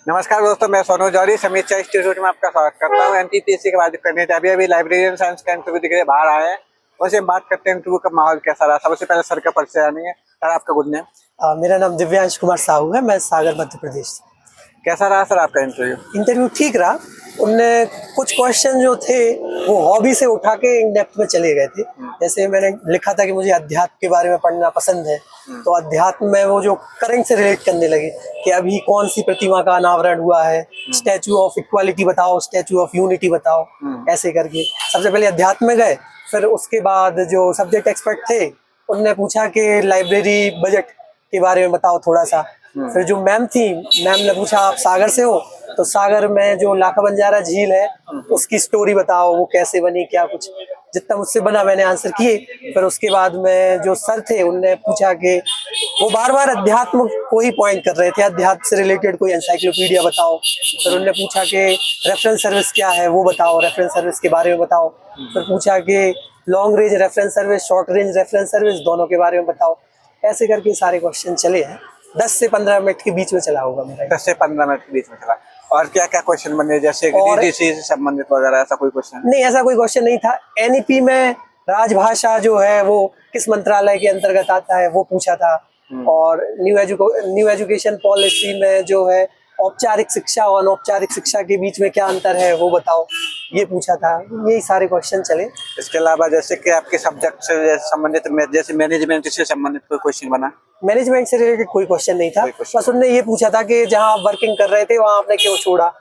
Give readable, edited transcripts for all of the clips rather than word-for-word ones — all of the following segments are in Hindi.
नमस्कार दोस्तों, मैं सोनू जौहरी समीक्षा इंस्टीट्यूट में आपका स्वागत करता हूँ। एनटीपीसी की बात करनी थी। अभी लाइब्रेरियन साइंस का इंटरव्यू दिखे बाहर आए हैं, वैसे हम बात करते हैं इंटरव्यू का माहौल कैसा रहा। सबसे पहले सर का परिचय जानेंगे। सर, आपका गुड नेम? मेरा नाम दिव्यांश कुमार साहू है। मैं सागर मध्य प्रदेश से। कैसा रहा सर आपका इंटरव्यू? इंटरव्यू ठीक रहा। उनने कुछ क्वेश्चन जो थे वो हॉबी से उठा के इन डेप्थ में चले गए थे। जैसे मैंने लिखा था कि मुझे अध्यात्म के बारे में पढ़ना पसंद है, तो अध्यात्म में वो जो करंट से रिलेट करने लगे कि अभी कौन सी प्रतिमा का अनावरण हुआ है, स्टैचू ऑफ इक्वालिटी बताओ, स्टैचू ऑफ यूनिटी बताओ, ऐसे करके सबसे पहले अध्यात्म में गए। फिर उसके बाद जो सब्जेक्ट एक्सपर्ट थे उनने पूछा कि लाइब्रेरी बजट के बारे में बताओ थोड़ा सा। फिर जो मैम थी, मैम ने पूछा आप सागर से हो, तो सागर में जो लाखा बंजारा झील है उसकी स्टोरी बताओ, वो कैसे बनी, क्या कुछ। जितना मुझसे बना मैंने आंसर किए। फिर उसके बाद में जो सर थे उनने पूछा कि वो बार बार अध्यात्म को ही पॉइंट कर रहे थे, अध्यात्म से रिलेटेड कोई एनसाइक्लोपीडिया बताओ। फिर उनने पूछा कि रेफरेंस सर्विस क्या है वो बताओ, रेफरेंस सर्विस के बारे में बताओ। फिर पूछा कि long range reference service, short range reference service, दोनों के बारे में बताओ। ऐसे करके सारे क्वेश्चन चले हैं। 10 से 15 मिनट के बीच में चला होगा मेरा। 10 से 15 मिनट के बीच में चला। और क्या क्या क्वेश्चन बने, जैसे डीडीसी से संबंधित वगैरह, ऐसा कोई क्वेश्चन? नहीं, ऐसा कोई क्वेश्चन नहीं था। एनईपी में राजभाषा जो है वो किस मंत्रालय के अंतर्गत आता है वो पूछा था। और न्यू एजुकेशन पॉलिसी में जो है औपचारिक शिक्षा और अनौपचारिक शिक्षा के बीच में क्या अंतर है वो बताओ, ये पूछा था। यही सारे क्वेश्चन चले। इसके अलावा जैसे कि आपके सब्जेक्ट से संबंधित, जैसे मैनेजमेंट से संबंधित कोई क्वेश्चन बना? मैनेजमेंट से रिलेटेड कोई क्वेश्चन नहीं था। बस उन्होंने ये पूछा था कि जहाँ आप वर्किंग कर रहे थे वहाँ आपने क्यों छोड़ा,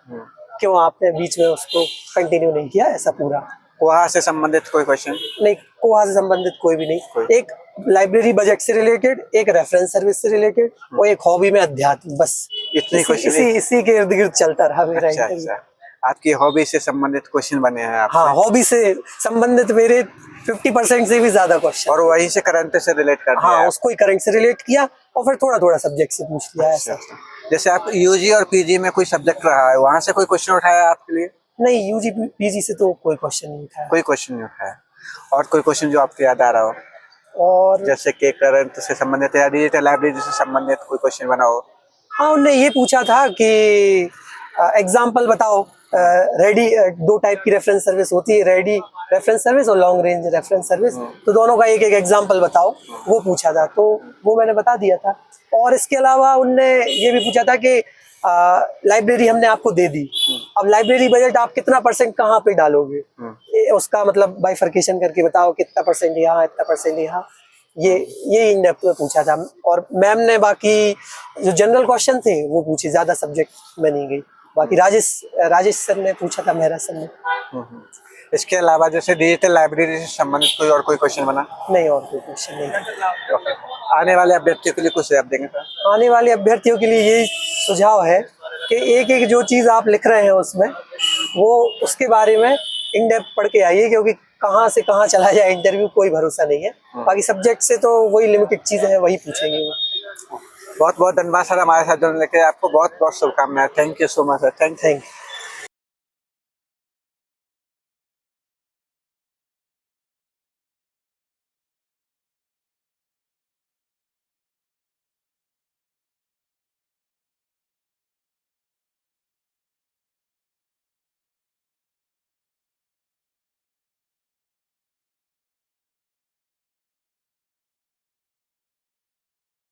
क्यों आपने बीच में उसको कंटिन्यू नहीं किया, ऐसा पूरा। वहाँ से संबंधित कोई क्वेश्चन नहीं, कोहा से संबंधित कोई भी नहीं। एक लाइब्रेरी बजट से रिलेटेड, एक रेफरेंस सर्विस से रिलेटेड और एक हॉबी में अध्यात्म, बस इतने क्वेश्चन इसी के इर्द गिर्द चलता रहा मेरा इंटरव्यू। अच्छा। आपकी हॉबी से संबंधित क्वेश्चन बने हैं आपसे? हाँ, हॉबी से संबंधित मेरे 50% से भी ज्यादा क्वेश्चन। और वहीं से करंट से रिलेट कर दिया? हाँ, उसको ही करंट से रिलेट किया और फिर थोड़ा थोड़ा सब्जेक्ट से पूछ लिया। ऐसा। जैसे आप यूजी और पीजी में कोई सब्जेक्ट रहा है, वहाँ से कोई क्वेश्चन उठाया आपके लिए? नहीं, यूजी पीजी से तो कोई क्वेश्चन नहीं उठाया। कोई क्वेश्चन नहीं उठाया। और कोई क्वेश्चन जो आपको याद आ रहा हो? और जैसे कि करंट से संबंधित या डिजिटल लाइब्रेरी से संबंधित कोई क्वेश्चन बना हो? हाँ, उन्होंने ये पूछा था कि एग्जाम्पल बताओ। रेडी, दो टाइप की रेफरेंस सर्विस होती है, रेडी रेफरेंस सर्विस और लॉन्ग रेंज रेफरेंस सर्विस। तो दोनों का एक एक एग्जाम्पल बताओ, वो पूछा था, तो वो मैंने बता दिया था। और इसके अलावा उनने ये भी पूछा था कि लाइब्रेरी हमने आपको दे दी, अब लाइब्रेरी बजट आप कितना % कहाँ पे डालोगे, उसका मतलब बाइफर्केशन करके बताओ, कितना % यहाँ, इतना % यहाँ। ये इन डेप्थ में पूछा था। और मैम ने बाकी जो जनरल क्वेश्चन थे वो पूछे, ज्यादा सब्जेक्ट में नहीं गई। बाकी राजेश सर ने पूछा था, मेहरा सर ने। इसके अलावा जैसे डिजिटल लाइब्रेरी से संबंधित कोई और कोई क्वेश्चन बना? नहीं, और कोई क्वेश्चन नहीं था। आने वाले अभ्यर्थियों के लिए कुछ सुझाव देंगे सर? आने वाले अभ्यर्थियों के लिए यही सुझाव है कि एक एक जो चीज आप लिख रहे हैं उसमें वो उसके बारे में इन डेप्थ पढ़ के आइए, क्योंकि कहाँ से कहाँ चला जाए इंटरव्यू कोई भरोसा नहीं है। बाकी सब्जेक्ट से तो वही लिमिटेड चीजें हैं, वही पूछेंगे वो। बहुत बहुत धन्यवाद सर हमारे साथ जुड़ने के लिए। आपको बहुत बहुत शुभकामनाएं। Thank you so much sir. Thank you.